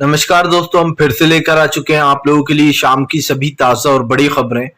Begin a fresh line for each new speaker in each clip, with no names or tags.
नमस्कार दोस्तों, हम फिर से लेकर आ चुके हैं आप लोगों के लिए शाम की सभी ताज़ा और बड़ी खबरें।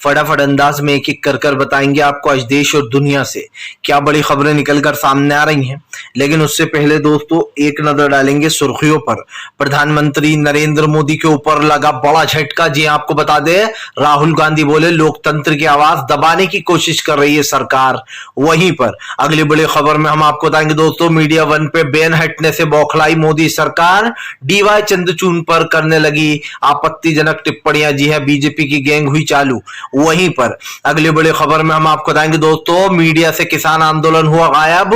फटाफट अंदाज में एक एक कर बताएंगे आपको आज देश और दुनिया से क्या बड़ी खबरें निकल कर सामने आ रही हैं। लेकिन उससे पहले दोस्तों एक नजर डालेंगे सुर्खियों पर। प्रधानमंत्री नरेंद्र मोदी के ऊपर लगा बड़ा झटका। जी आपको बता दें, राहुल गांधी बोले लोकतंत्र की आवाज दबाने की कोशिश कर रही है सरकार। वहीं पर अगली बड़ी खबर में हम आपको बताएंगे दोस्तों, मीडिया वन पे बैन हटने से बौखलाई मोदी सरकार। डीवाई चंद्रचूड़ पर करने लगी आपत्तिजनक टिप्पणियां। जी है, बीजेपी की गैंग हुई चालू। वहीं पर अगली बड़ी खबर में हम आपको बताएंगे दोस्तों, मीडिया से किसान आंदोलन हुआ गायब,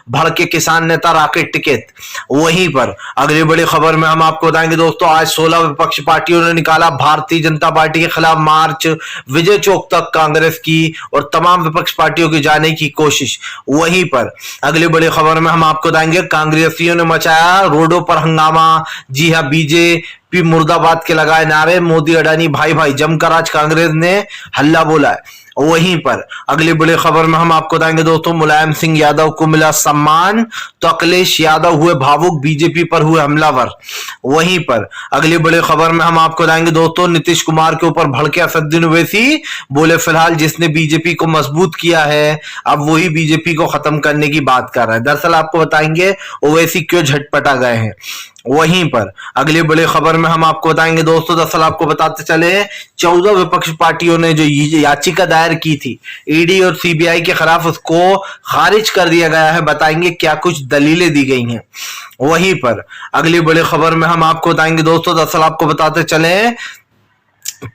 भड़के किसान नेता राकेश टिकैत। वहीं पर अगली बड़ी खबर में हम आपको बताएंगे दोस्तों, आज 16 विपक्ष पार्टियों ने निकाला भारतीय जनता पार्टी के खिलाफ मार्च। विजय चौक तक कांग्रेस की और तमाम विपक्ष पार्टियों की जाने की कोशिश। वहीं पर अगली बड़ी खबर में हम आपको बताएंगे, कांग्रेसियों ने मचाया रोडों पर हंगामा। जी हां, बीजेपी मुर्दाबाद के लगाए नारे। मोदी अडानी भाई भाई जमकर आज कांग्रेस ने हल्ला बोला है। वहीं पर अगली बड़ी खबर में हम आपको बताएंगे दोस्तों, मुलायम सिंह यादव को मिला सम्मान तो अखिलेश यादव हुए भावुक, बीजेपी पर हुए हमलावर। वहीं पर अगली बड़ी खबर में हम आपको बताएंगे दोस्तों, नीतीश कुमार के ऊपर भड़के असदुद्दीन ओवैसी। बोले फिलहाल जिसने बीजेपी को मजबूत किया है अब वही बीजेपी को खत्म करने की बात कर रहा है। दरअसल आपको बताएंगे ओवैसी क्यों झटपटा गए हैं। वहीं पर अगली बड़ी खबर में हम आपको बताएंगे दोस्तों, दरअसल आपको बताते चले 14 विपक्ष पार्टियों ने जो याचिका दायर की थी ईडी और सीबीआई के खिलाफ, उसको खारिज कर दिया गया है। बताएंगे क्या कुछ दलीलें दी गई हैं। वहीं पर अगली बड़ी खबर में हम आपको बताएंगे दोस्तों, दरअसल आपको बताते चले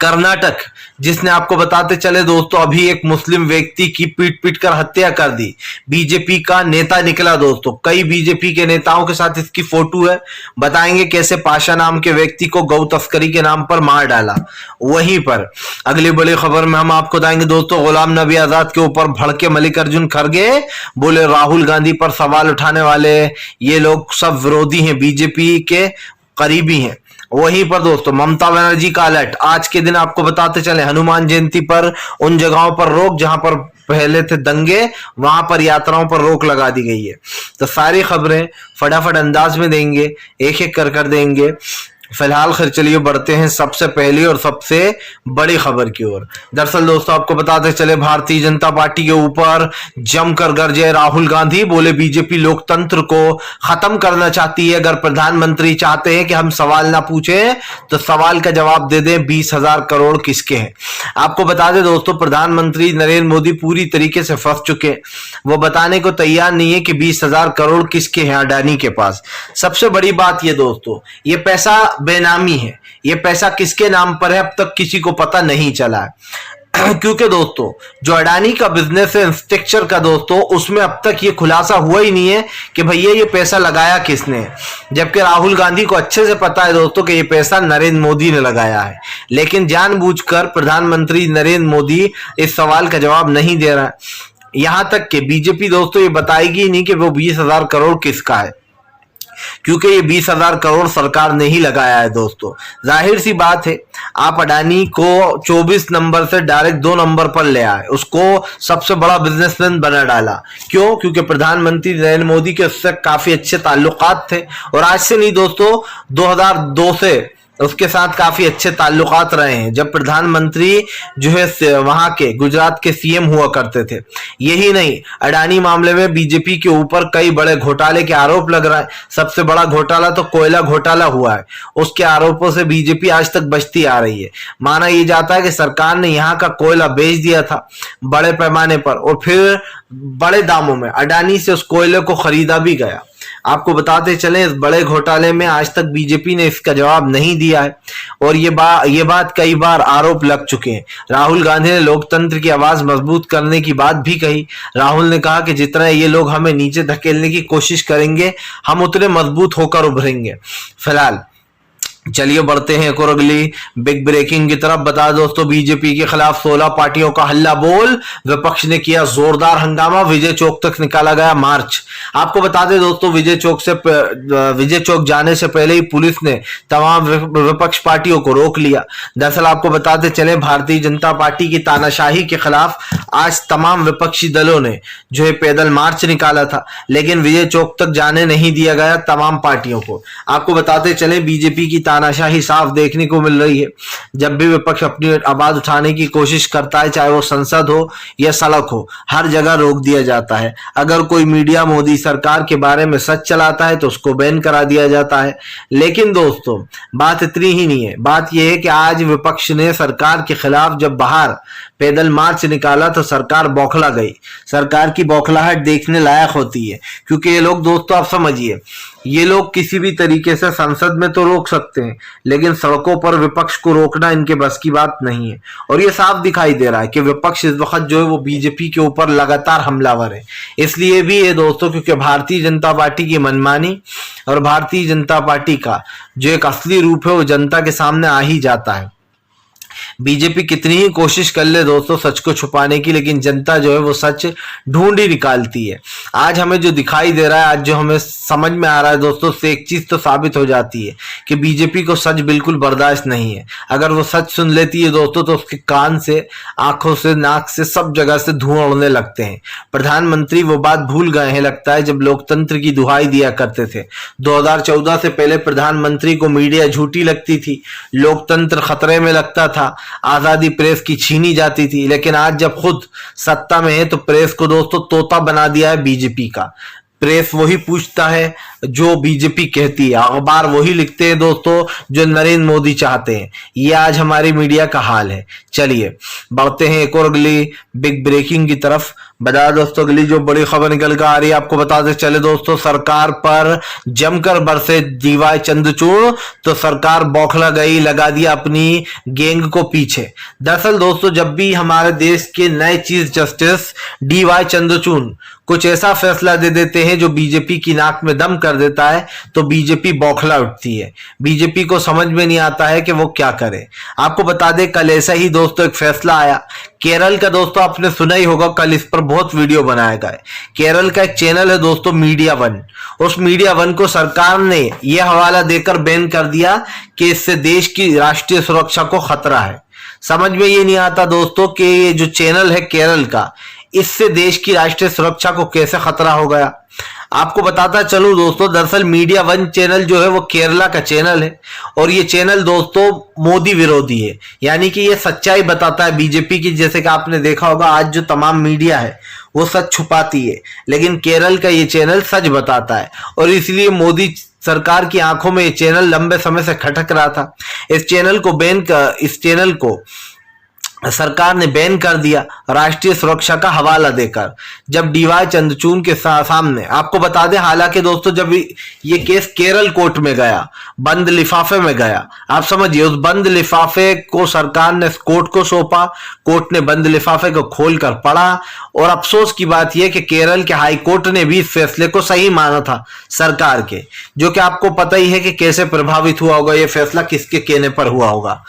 कर्नाटक, जिसने आपको बताते चले दोस्तों अभी एक मुस्लिम व्यक्ति की पीट पीट कर हत्या कर दी। बीजेपी का नेता निकला दोस्तों, कई बीजेपी के नेताओं के साथ इसकी फोटो है। बताएंगे कैसे पाशा नाम के व्यक्ति को गौ तस्करी के नाम पर मार डाला। वहीं पर अगली बड़ी खबर में हम आपको बताएंगे दोस्तों, गुलाम नबी आजाद के ऊपर भड़के मल्लिकार्जुन खड़गे। बोले राहुल गांधी पर सवाल उठाने वाले ये लोग सब विरोधी हैं, बीजेपी के करीबी हैं। वहीं पर दोस्तों ममता बनर्जी का अलर्ट। आज के दिन आपको बताते चले, हनुमान जयंती पर उन जगहों पर रोक जहां पर पहले थे दंगे, वहां पर यात्राओं पर रोक लगा दी गई है। तो सारी खबरें फटाफट अंदाज में देंगे, एक एक कर देंगे। फिलहाल खैर चलिए बढ़ते हैं सबसे पहली और सबसे बड़ी खबर की ओर। दरअसल दोस्तों आपको बताते चले, भारतीय जनता पार्टी के ऊपर जमकर गरजे राहुल गांधी। बोले बीजेपी लोकतंत्र को खत्म करना चाहती है। अगर प्रधानमंत्री चाहते हैं कि हम सवाल ना पूछें तो सवाल का जवाब दे दें, 20,000 करोड़ किसके हैं। आपको बता दें दोस्तों, प्रधानमंत्री नरेंद्र मोदी पूरी तरीके से फंस चुके हैं। वो बताने को तैयार नहीं है कि 20,000 करोड़ किसके हैं अडानी के पास। सबसे बड़ी बात ये दोस्तों, ये पैसा बेनामी है। ये पैसा किसके नाम पर है अब तक किसी को पता नहीं चला है। क्योंकि दोस्तों जो अडानी का बिजनेस है इंफ्रास्ट्रक्चर का दोस्तों, उसमें अब तक ये खुलासा हुआ ही नहीं है कि भैया ये पैसा लगाया किसने। जबकि राहुल गांधी को अच्छे से पता है दोस्तों कि ये पैसा नरेंद्र मोदी ने लगाया है। लेकिन जानबूझकर प्रधानमंत्री नरेंद्र मोदी इस सवाल का जवाब नहीं दे रहा है। यहां तक कि बीजेपी दोस्तों ये बताएगी नहीं कि वो 20,000 करोड़ किसका है, क्योंकि ये 20,000 करोड़ सरकार ने ही लगाया है दोस्तों। जाहिर सी बात है, आप अडानी को 24 नंबर से डायरेक्ट 2 नंबर पर ले आए, उसको सबसे बड़ा बिजनेसमैन बना डाला। क्यों? क्योंकि प्रधानमंत्री नरेंद्र मोदी के उससे काफी अच्छे ताल्लुकात थे। और आज से नहीं दोस्तों, 2002 से उसके साथ काफी अच्छे ताल्लुकात रहे हैं, जब प्रधानमंत्री जो है वहां के गुजरात के सीएम हुआ करते थे। यही नहीं, अडानी मामले में बीजेपी के ऊपर कई बड़े घोटाले के आरोप लग रहा है। सबसे बड़ा घोटाला तो कोयला घोटाला हुआ है, उसके आरोपों से बीजेपी आज तक बचती आ रही है। माना यह जाता है कि सरकार ने यहाँ का कोयला बेच दिया था बड़े पैमाने पर, और फिर बड़े दामों में अडानी से उस कोयले को खरीदा भी गया। आपको बताते चले, इस बड़े घोटाले में आज तक बीजेपी ने इसका जवाब नहीं दिया है। और ये बात कई बार आरोप लग चुके हैं। राहुल गांधी ने लोकतंत्र की आवाज मजबूत करने की बात भी कही। राहुल ने कहा कि जितना ये लोग हमें नीचे धकेलने की कोशिश करेंगे, हम उतने मजबूत होकर उभरेंगे। फिलहाल चलिए बढ़ते हैं एक और अगली बिग ब्रेकिंग की तरफ। बता दोस्तों, बीजेपी के खिलाफ 16 पार्टियों का हल्ला बोल, विपक्ष ने किया जोरदार हंगामा, विजय चौक तक निकाला गया मार्च। आपको बता दें दोस्तों, विजय चौक जाने से पहले ही पुलिस ने तमाम विपक्ष पार्टियों को रोक लिया। दरअसल आपको बताते चले, भारतीय जनता पार्टी की तानाशाही के खिलाफ आज तमाम विपक्षी दलों ने जो है पैदल मार्च निकाला था, लेकिन विजय चौक तक जाने नहीं दिया गया तमाम पार्टियों को। आपको बताते चले, बीजेपी की तानाशाही साफ देखने को मिल रही है। जब भी विपक्ष अपनी आवाज उठाने की कोशिश करता है, चाहे वो संसद हो या सड़क हो, हर जगह रोक दिया जाता है। अगर कोई मीडिया मोदी सरकार के बारे में सच चलाता है तो उसको बैन करा दिया जाता है। लेकिन दोस्तों, बात इतनी ही नहीं है। बात यह है कि आज विपक्ष ने सरकार के खिलाफ जब बाहर पैदल मार्च निकाला तो सरकार बौखला गई। सरकार की बौखलाहट देखने लायक होती है, क्योंकि ये लोग दोस्तों, आप समझिए, ये लोग किसी भी तरीके से संसद में तो रोक सकते हैं, लेकिन सड़कों पर विपक्ष को रोकना इनके बस की बात नहीं है। और ये साफ दिखाई दे रहा है कि विपक्ष इस वक्त जो है वो बीजेपी के ऊपर लगातार हमलावर है। इसलिए भी ये दोस्तों, क्योंकि भारतीय जनता पार्टी की मनमानी और भारतीय जनता पार्टी का जो एक असली रूप है वो जनता के सामने आ ही जाता है। बीजेपी कितनी ही कोशिश कर ले दोस्तों सच को छुपाने की, लेकिन जनता जो है वो सच ढूंढ ही निकालती है। आज हमें जो दिखाई दे रहा है, आज जो हमें समझ में आ रहा है दोस्तों, से एक चीज तो साबित हो जाती है कि बीजेपी को सच बिल्कुल बर्दाश्त नहीं है। अगर वो सच सुन लेती है दोस्तों, तो उसके कान से, आंखों से, नाक से, सब जगह से धुआं उड़ने लगते हैं। प्रधानमंत्री वो बात भूल गए हैं लगता है, जब लोकतंत्र की दुहाई दिया करते थे। 2014 से पहले प्रधानमंत्री को मीडिया झूठी लगती थी, लोकतंत्र खतरे में लगता था, आजादी प्रेस की छीनी जाती थी। लेकिन आज जब खुद सत्ता में है तो प्रेस को दोस्तों तोता बना दिया है बीजेपी का। प्रेस वही पूछता है जो बीजेपी कहती है, अखबार वही लिखते हैं दोस्तों जो नरेंद्र मोदी चाहते हैं। ये आज हमारी मीडिया का हाल है। चलिए बढ़ते हैं एक और अगली बिग ब्रेकिंग की तरफ। बता दोस्तों, अगली जो बड़ी खबर निकल कर आ रही है, आपको बताते चले दोस्तों, सरकार पर जमकर बरसे डीवाई चंद्रचूड़ तो सरकार बौखला गई, लगा दिया अपनी गैंग को पीछे। दरअसल दोस्तों, जब भी हमारे देश के नए चीफ जस्टिस डीवाई चंद्रचूड़ कुछ ऐसा फैसला दे देते हैं जो बीजेपी की नाक में दम कर देता है, तो बीजेपी बौखला उठती है। बीजेपी को समझ में नहीं आता है कि वो क्या करे। आपको बता दें, कल ऐसा ही दोस्तों एक फैसला आया केरल का। दोस्तों आपने सुना ही होगा, कल इस पर बहुत वीडियो बनाया गया है। केरल का एक चैनल है दोस्तों मीडिया वन, उस मीडिया वन को सरकार ने यह हवाला देकर बैन कर दिया कि इससे देश की राष्ट्रीय सुरक्षा को खतरा है। समझ में ये नहीं आता दोस्तों कि ये जो चैनल है केरल का, इससे देश की राष्ट्रीय सुरक्षा को कैसे खतरा हो गया। आपको बताता चलूं दोस्तों, दरअसल मीडिया वन चैनल जो है वो केरला का चैनल है, और ये चैनल दोस्तों मोदी विरोधी है। यानी कि ये सच्चाई बताता है बीजेपी की। जैसे कि आपने देखा होगा, आज जो तमाम मीडिया है वो सच छुपाती है, लेकिन केरल का ये चैनल सच बताता है, और इसलिए मोदी सरकार की आंखों में ये चैनल लंबे समय से खटक रहा था। इस चैनल को सरकार ने बैन कर दिया राष्ट्रीय सुरक्षा का हवाला देकर, जब डीवाई चंद्रचूड़ के सामने। आपको बता दें, हालांकि दोस्तों जब ये केस केरल कोर्ट में गया, बंद लिफाफे में गया, आप समझिए, उस बंद लिफाफे को सरकार ने कोर्ट को सौंपा, कोर्ट ने बंद लिफाफे को खोलकर पढ़ा, और अफसोस की बात यह कि केरल के हाई कोर्ट ने भी इस फैसले को सही माना था सरकार के, जो कि आपको पता ही है कि कैसे प्रभावित हुआ होगा ये फैसला, किसके कहने पर हुआ होगा।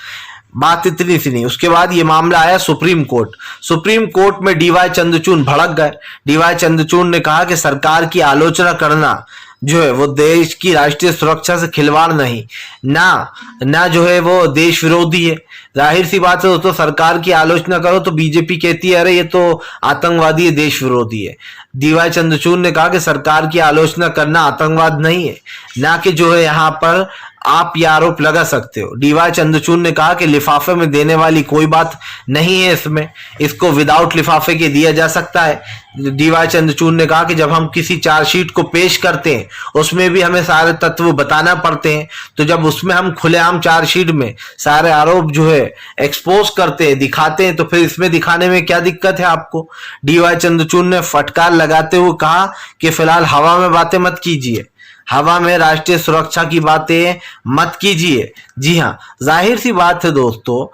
बात इतनी सी नहीं, उसके बाद ये मामला आया सुप्रीम कोर्ट। सुप्रीम कोर्ट में डीवाई चंद्रचूड़ भड़क गए। डीवाई चंद्रचूड़ ने कहा कि सरकार की आलोचना करना जो है वो देश की राष्ट्रीय सुरक्षा से खिलवाड़ नहीं, ना जो है वो देश विरोधी है। जाहिर सी बात है दोस्तों, सरकार की आलोचना करो तो बीजेपी कहती है अरे ये तो आतंकवादी है, देश विरोधी है। डीवाई चंद्रचूड़ ने कहा कि सरकार की आलोचना करना आतंकवाद नहीं है, ना कि जो है यहाँ पर आप ये आरोप लगा सकते हो। डीवाई चंद्रचूड़ ने कहा कि लिफाफे में देने वाली कोई बात नहीं है, इसको विदाउट लिफाफे के दिया जा सकता है। डीवाई चंद्रचूड़ ने कहा कि जब हम किसी चार्जशीट को पेश करते हैं उसमें भी हमें सारे तत्व बताना पड़ते हैं, तो जब उसमें हम खुलेआम चार्जशीट में सारे आरोप जो है एक्सपोज करते हैं, दिखाते हैं, तो फिर इसमें दिखाने में क्या दिक्कत है आपको। डीवाई चंद्रचूड़ ने फटकार लगाते हुए कहा कि फिलहाल हवा में बातें मत कीजिए, हवा में राष्ट्रीय सुरक्षा की बातें मत कीजिए। जी हाँ, जाहिर सी बात है दोस्तों,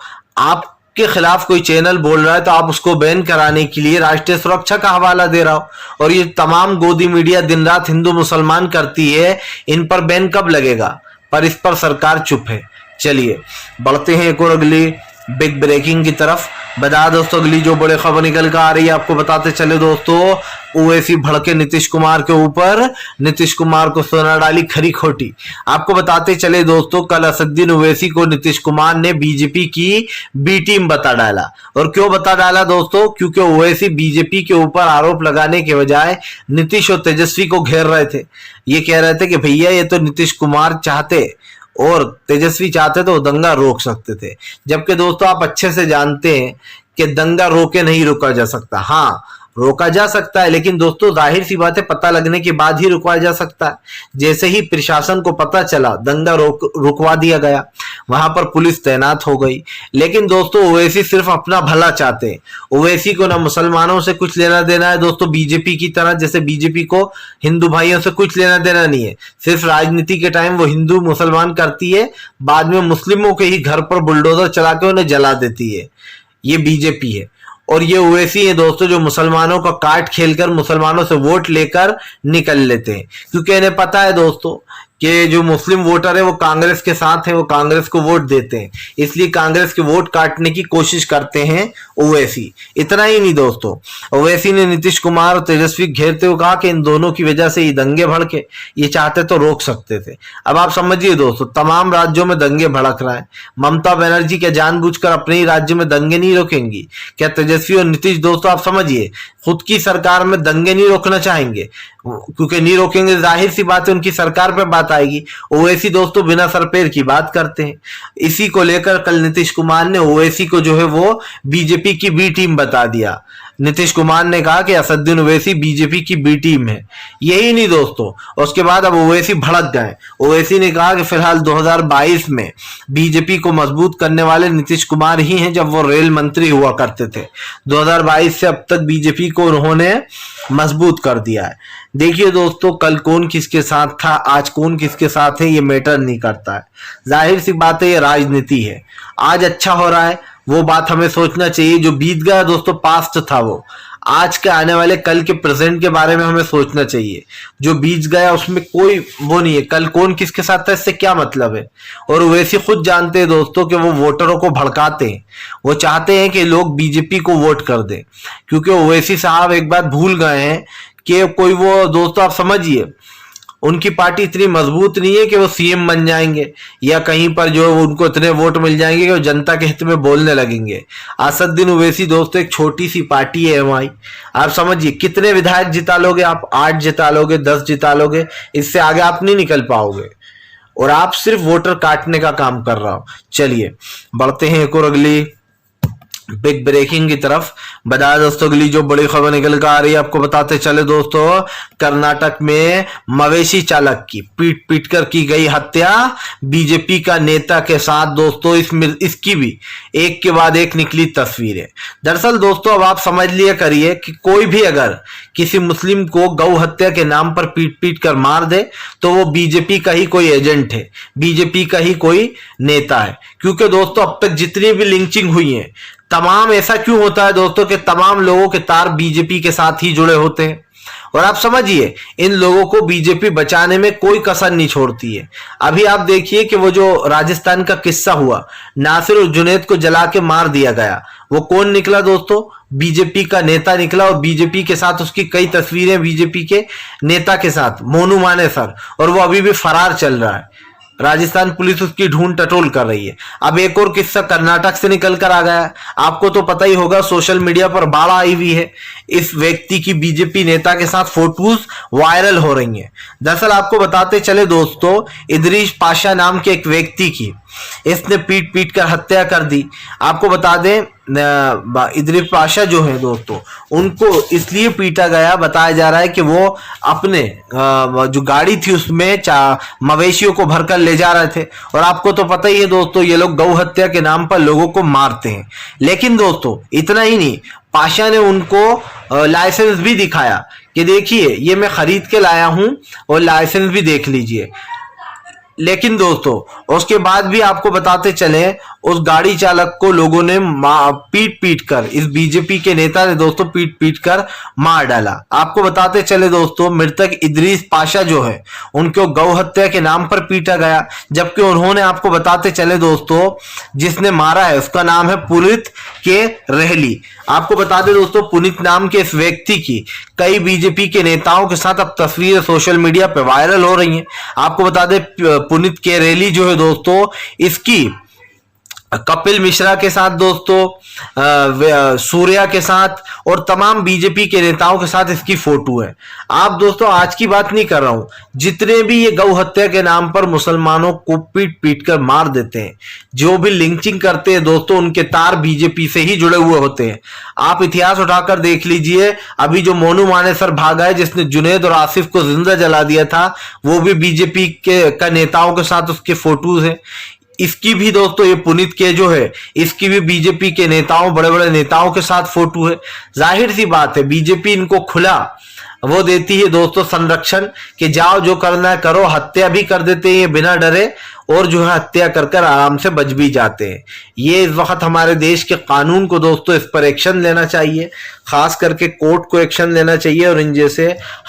आपके खिलाफ कोई चैनल बोल रहा है तो आप उसको बैन कराने के लिए राष्ट्रीय सुरक्षा का हवाला दे रहा हो, और ये तमाम गोदी मीडिया दिन रात हिंदू मुसलमान करती है, इन पर बैन कब लगेगा? पर इस पर सरकार चुप है। चलिए बढ़ते हैं एक और अगली बिग ब्रेकिंग की तरफ। बता दोस्तों अगली जो बड़ी खबर निकल कर आ रही है आपको बताते चले दोस्तों, ओवैसी भड़के नीतीश कुमार के ऊपर, नीतीश कुमार को सुना डाली खरी खोटी। आपको बताते चले दोस्तों, कल असदुद्दीन ओवैसी को नीतीश कुमार ने बीजेपी की बी टीम बता डाला। और क्यों बता डाला दोस्तों? क्योंकि ओवैसी बीजेपी के ऊपर आरोप लगाने के बजाय नीतीश और तेजस्वी को घेर रहे थे। ये कह रहे थे कि भैया ये तो नीतीश कुमार चाहते और तेजस्वी चाहते तो दंगा रोक सकते थे। जबकि दोस्तों आप अच्छे से जानते हैं कि दंगा रोके नहीं रोका जा सकता। हाँ रोका जा सकता है, लेकिन दोस्तों जाहिर सी बात है पता लगने के बाद ही रुकवाया जा सकता है। जैसे ही प्रशासन को पता चला दंगा रुकवा दिया गया, वहां पर पुलिस तैनात हो गई। लेकिन दोस्तों ओवैसी सिर्फ अपना भला चाहते हैं। ओवैसी को ना मुसलमानों से कुछ लेना देना है दोस्तों, बीजेपी की तरह। जैसे बीजेपी को हिंदू भाइयों से कुछ लेना देना नहीं है। सिर्फ राजनीति के टाइम वो हिंदू मुसलमान करती है, बाद में मुस्लिमों के ही घर पर बुलडोजर चला के उन्हें जला देती है। ये बीजेपी है। और ये ओवैसी है दोस्तों जो मुसलमानों का कार्ड खेलकर मुसलमानों से वोट लेकर निकल लेते हैं, क्योंकि इन्हें पता है दोस्तों कि जो मुस्लिम वोटर है वो कांग्रेस के साथ है, वो कांग्रेस को वोट देते हैं, इसलिए कांग्रेस के वोट काटने की कोशिश करते हैं ओवैसी। इतना ही नहीं दोस्तों, ओवैसी ने नीतीश कुमार और तेजस्वी घेरते हुए कहा कि इन दोनों की वजह से ये दंगे भड़के, ये चाहते तो रोक सकते थे। अब आप समझिए दोस्तों, तमाम राज्यों में दंगे भड़क रहा है। ममता बनर्जी क्या जानबूझकर अपने ही राज्य में दंगे नहीं रोकेंगी? क्या तेजस्वी और नीतीश दोस्तों आप समझिए खुद की सरकार में दंगे नहीं रोकना चाहेंगे? क्योंकि नहीं रोकेंगे जाहिर सी बात है उनकी सरकार पे बात आएगी। ओवैसी दोस्तों बिना सर पैर की बात करते हैं। इसी को लेकर कल नीतीश कुमार ने ओवैसी को जो है वो बीजेपी की बी टीम बता दिया। नीतीश कुमार ने कहा कि असदुद्दीन ओवैसी बीजेपी की बी टीम है। यही नहीं दोस्तों, उसके बाद अब ओवैसी भड़क गए। ओवैसी ने कहा कि फिलहाल 2022 में बीजेपी को मजबूत करने वाले नीतीश कुमार ही हैं, जब वो रेल मंत्री हुआ करते थे। 2022 से अब तक बीजेपी को उन्होंने मजबूत कर दिया है। देखिए दोस्तों, कल कौन किसके साथ था, आज कौन किसके साथ है, ये मैटर नहीं करता है। जाहिर सी बात है ये राजनीति है। आज अच्छा हो रहा है वो बात हमें सोचना चाहिए। जो बीत गया दोस्तों पास्ट था, वो आज के आने वाले कल के प्रेजेंट के बारे में हमें सोचना चाहिए। जो बीत गया उसमें कोई वो नहीं है, कल कौन किसके साथ था इससे क्या मतलब है। और वैसे खुद जानते हैं दोस्तों कि वो वोटरों को भड़काते हैं। वो चाहते हैं कि लोग बीजेपी को वोट कर दें, क्योंकि ओवैसी साहब एक बात भूल गए हैं कि कोई वो दोस्तों आप समझिए उनकी पार्टी इतनी मजबूत नहीं है कि वो सीएम बन जाएंगे या कहीं पर जो उनको इतने वोट मिल जाएंगे कि वो जनता के हित में बोलने लगेंगे। असदुद्दीन ओवैसी दोस्तों एक छोटी सी पार्टी है एमआई। आप समझिए कितने विधायक जिता लोगे आप? 8 जिता लोगे, 10 जिता लोगे, इससे आगे आप नहीं निकल पाओगे। और आप सिर्फ वोटर काटने का काम कर रहा हो। चलिए बढ़ते हैं एक और अगली बिग ब्रेकिंग की तरफ। बता दोस्तों अगली जो बड़ी खबर निकल कर आ रही है आपको बताते चले दोस्तों, कर्नाटक में मवेशी चालक की पीट पीट कर की गई हत्या। बीजेपी का नेता के साथ दोस्तों इसकी भी एक के बाद एक निकली तस्वीरें। दरअसल दोस्तों अब आप समझ लिया करिए कि कोई भी अगर किसी मुस्लिम को गौ हत्या के नाम पर पीट पीट कर मार दे तो वो बीजेपी का ही कोई एजेंट है, बीजेपी का ही कोई नेता है। क्योंकि दोस्तों अब तक जितनी भी लिंचिंग हुई है तमाम, ऐसा क्यों होता है दोस्तों कि तमाम लोगों के तार बीजेपी के साथ ही जुड़े होते हैं। और आप समझिए इन लोगों को बीजेपी बचाने में कोई कसर नहीं छोड़ती है। अभी आप देखिए कि वो जो राजस्थान का किस्सा हुआ, नासिर और जुनैद को जला के मार दिया गया, वो कौन निकला दोस्तों? बीजेपी का नेता निकला। और बीजेपी के साथ उसकी कई तस्वीरें बीजेपी के नेता के साथ, मोनू माने सर, और वो अभी भी फरार चल रहा है। राजस्थान पुलिस उसकी ढूंढ टटोल कर रही है। अब एक और किस्सा कर्नाटक से निकल कर आ गया। आपको तो पता ही होगा सोशल मीडिया पर बाढ़ आई हुई है। इस व्यक्ति की बीजेपी नेता के साथ फोटोज वायरल हो रही हैं। दरअसल आपको बताते चले दोस्तों, इदरीश पाशा नाम के एक व्यक्ति की इसने पीट पीट कर हत्या कर दी। आपको बता दें इदरीश पाशा जो है दोस्तों, उनको इसलिए पीटा गया, बताया जा रहा है कि वो अपने जो गाड़ी थी उसमें मवेशियों को भरकर ले जा रहे थे। और आपको तो पता ही है दोस्तों ये लोग गौ हत्या के नाम पर लोगों को मारते हैं। लेकिन दोस्तों इतना ही नहीं, पाशा ने उनको लाइसेंस भी दिखाया कि देखिए ये मैं खरीद के लाया हूं और लाइसेंस भी देख लीजिए। लेकिन दोस्तों उसके बाद भी आपको बताते चले उस गाड़ी चालक को लोगों ने पीट पीट कर, इस बीजेपी के नेता ने दोस्तों पीट पीट कर मार डाला। आपको बताते चले दोस्तों, मृतक इदरीस पाशा जो है उनको गौ हत्या के नाम पर पीटा गया, जबकि उन्होंने, आपको बताते चले दोस्तों, जिसने मारा है उसका नाम है पुनीत के रहली। आपको बता दें दोस्तों, पुनीत नाम के इस व्यक्ति की कई बीजेपी के नेताओं के साथ अब तस्वीरें सोशल मीडिया पर वायरल हो रही हैं। आपको बता दें, पुनीत के रहली जो है दोस्तों, इसकी कपिल मिश्रा के साथ दोस्तों, सूर्या के साथ और तमाम बीजेपी के नेताओं के साथ इसकी फोटो है। आप दोस्तों आज की बात नहीं कर रहा हूं, जितने भी ये गौ हत्या के नाम पर मुसलमानों को पीट पीट कर मार देते हैं, जो भी लिंचिंग करते हैं दोस्तों, उनके तार बीजेपी से ही जुड़े हुए होते हैं। आप इतिहास उठाकर देख लीजिए, अभी जो मोनू मानेसर भागा है, जिसने जुनैद और आसिफ को जिंदा जला दिया था, वो भी बीजेपी के नेताओं के साथ उसके फोटोज हैं। इसकी भी दोस्तों, ये पुनीत के जो है, इसकी भी बीजेपी के नेताओं, बड़े बड़े नेताओं के साथ फोटो है। जाहिर सी बात है, बीजेपी इनको खुला वो देती है दोस्तों संरक्षण, कि जाओ जो करना है करो। हत्या भी कर देते हैं ये बिना डरे, और जो है हत्या कर कर आराम से बच भी जाते हैं। ये इस वक्त हमारे देश के कानून को दोस्तों इस पर एक्शन लेना चाहिए, खास करके कोर्ट को एक्शन लेना चाहिए, और इन जैसे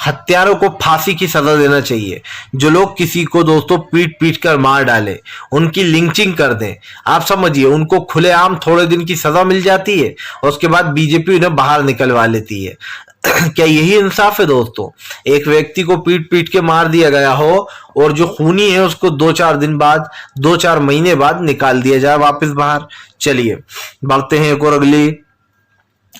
हत्यारों को फांसी की सजा देना चाहिए। जो लोग किसी को दोस्तों पीट पीट कर मार डाले, उनकी लिंचिंग कर दें। आप समझिए, उनको खुलेआम थोड़े दिन की सजा मिल जाती है और उसके बाद बीजेपी उन्हें बाहर निकलवा लेती है। क्या यही इंसाफ है दोस्तों? एक व्यक्ति को पीट पीट के मार दिया गया हो और जो खूनी है उसको 2-4 दिन बाद, 2-4 महीने बाद निकाल दिया जाए वापस बाहर। चलिए बढ़ते हैं एक और अगली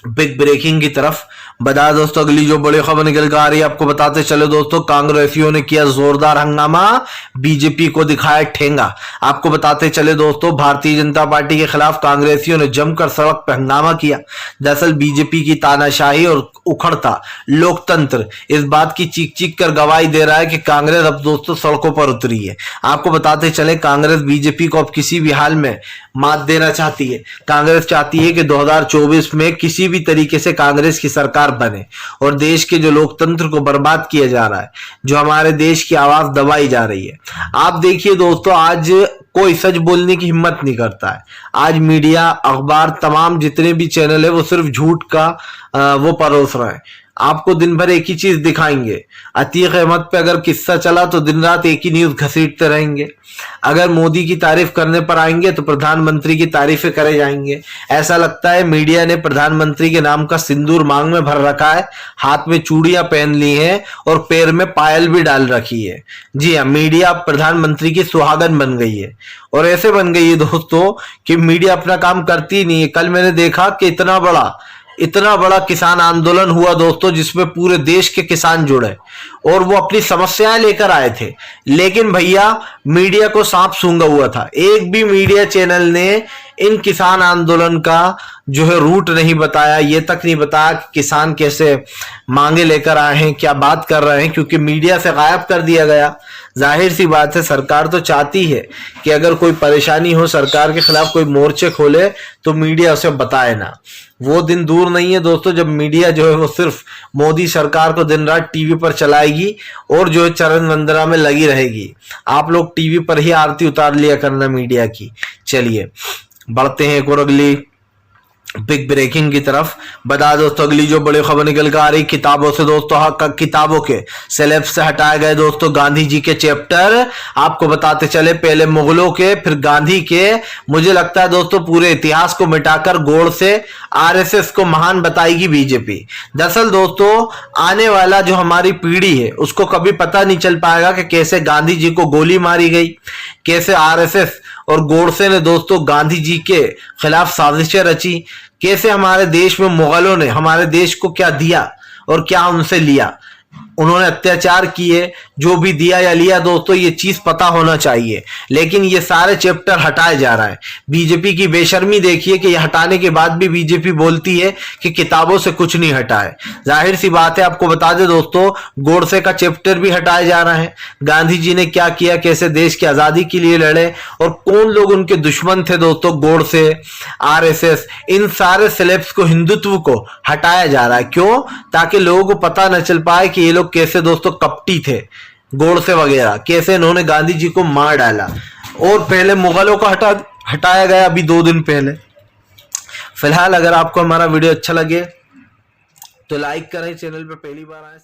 बिग ब्रेकिंग की तरफ। बता दोस्तों, अगली जो बड़ी खबर निकल कर आ रही है, आपको बताते चले दोस्तों, कांग्रेसियों ने किया जोरदार हंगामा, बीजेपी को दिखाया ठेंगा। आपको बताते चले दोस्तों, भारतीय जनता पार्टी के खिलाफ कांग्रेसियों ने जमकर सड़क पर हंगामा किया। दरअसल बीजेपी की तानाशाही और उखड़ता लोकतंत्र इस बात की चीख चीख कर गवाही दे रहा है कि कांग्रेस अब दोस्तों सड़कों पर उतरी है। आपको बताते चले, कांग्रेस बीजेपी को अब किसी भी हाल में मात देना चाहती है। कांग्रेस चाहती है कि 2024 में किसी भी तरीके से कांग्रेस की सरकार बने, और देश के जो लोकतंत्र को बर्बाद किया जा रहा है, जो हमारे देश की आवाज दबाई जा रही है। आप देखिए दोस्तों, आज कोई सच बोलने की हिम्मत नहीं करता है। आज मीडिया, अखबार, तमाम जितने भी चैनल है वो सिर्फ झूठ का वो परोस रहे हैं। आपको दिन भर एक ही चीज दिखाएंगे। अतीक अहमद पे अगर किस्सा चला तो दिन रात एक ही न्यूज घसीटते रहेंगे। अगर मोदी की तारीफ करने पर आएंगे तो प्रधानमंत्री की तारीफें करे जाएंगे। ऐसा लगता है मीडिया ने प्रधानमंत्री के नाम का सिंदूर मांग में भर रखा है, हाथ में चूड़ियां पहन ली हैं और पैर में पायल भी डाल रखी है। जी हाँ, मीडिया प्रधानमंत्री की सुहागन बन गई है, और ऐसे बन गई है दोस्तों कि मीडिया अपना काम करती ही नहीं है। कल मैंने देखा कि इतना बड़ा किसान आंदोलन हुआ दोस्तों, जिसमें पूरे देश के किसान जुड़े और वो अपनी समस्याएं लेकर आए थे, लेकिन भैया मीडिया को सांप सूंघा हुआ था। एक भी मीडिया चैनल ने इन किसान आंदोलन का जो है रूट नहीं बताया, ये तक नहीं बताया कि किसान कैसे मांगे लेकर आए हैं, क्या बात कर रहे हैं, क्योंकि मीडिया से गायब कर दिया गया। जाहिर सी बात है, सरकार तो चाहती है कि अगर कोई परेशानी हो, सरकार के खिलाफ कोई मोर्चे खोले, तो मीडिया उसे बताए ना। वो दिन दूर नहीं है दोस्तों जब मीडिया जो है वो सिर्फ मोदी सरकार को दिन रात टीवी पर चलाएगी और जो है चरण वंदना में लगी रहेगी। आप लोग टीवी पर ही आरती उतार लिया करना मीडिया की। चलिए बढ़ते हैं एक और अगली बिग ब्रेकिंग की तरफ। बता दोस्तों, अगली जो बड़ी खबर निकल कर आ रही, किताबों से दोस्तों, किताबों के सिलेबस से हटाए गए दोस्तों गांधी जी के चैप्टर। आपको बताते चले, पहले मुगलों के, फिर गांधी के, मुझे लगता है दोस्तों पूरे इतिहास को मिटाकर गोड़ से आरएसएस को महान बताएगी बीजेपी। दरअसल दोस्तों, आने वाला जो हमारी पीढ़ी है उसको कभी पता नहीं चल पाएगा कि कैसे गांधी जी को गोली मारी गई, कैसे आरएसएस और गोडसे ने दोस्तों गांधी जी के खिलाफ साजिशें रची, कैसे हमारे देश में मुगलों ने हमारे देश को क्या दिया और क्या उनसे लिया, उन्होंने अत्याचार किए, जो भी दिया या लिया दोस्तों ये चीज पता होना चाहिए। लेकिन ये सारे चैप्टर हटाए जा रहा है। बीजेपी की बेशर्मी देखिए कि ये हटाने के बाद भी बीजेपी बोलती है कि किताबों से कुछ नहीं हटाए। जाहिर सी बात है, आपको बता दें दोस्तों, गोडसे का चैप्टर भी हटाया जा रहा है। गांधी जी ने क्या किया, कैसे देश की आजादी के लिए लड़े और कौन लोग उनके दुश्मन थे दोस्तों, गोडसे, आरएसएस, इन सारे सिलेबस को, हिंदुत्व को हटाया जा रहा है। क्यों? ताकि लोगों को पता न चल पाए कि ये लोग कैसे दोस्तों कपटी थे, गोडसे वगैरह कैसे इन्होंने गांधी जी को मार डाला। और पहले मुगलों को हटा हटाया गया अभी 2 दिन पहले। फिलहाल अगर आपको हमारा वीडियो अच्छा लगे तो लाइक करें, चैनल पर पहली बार आए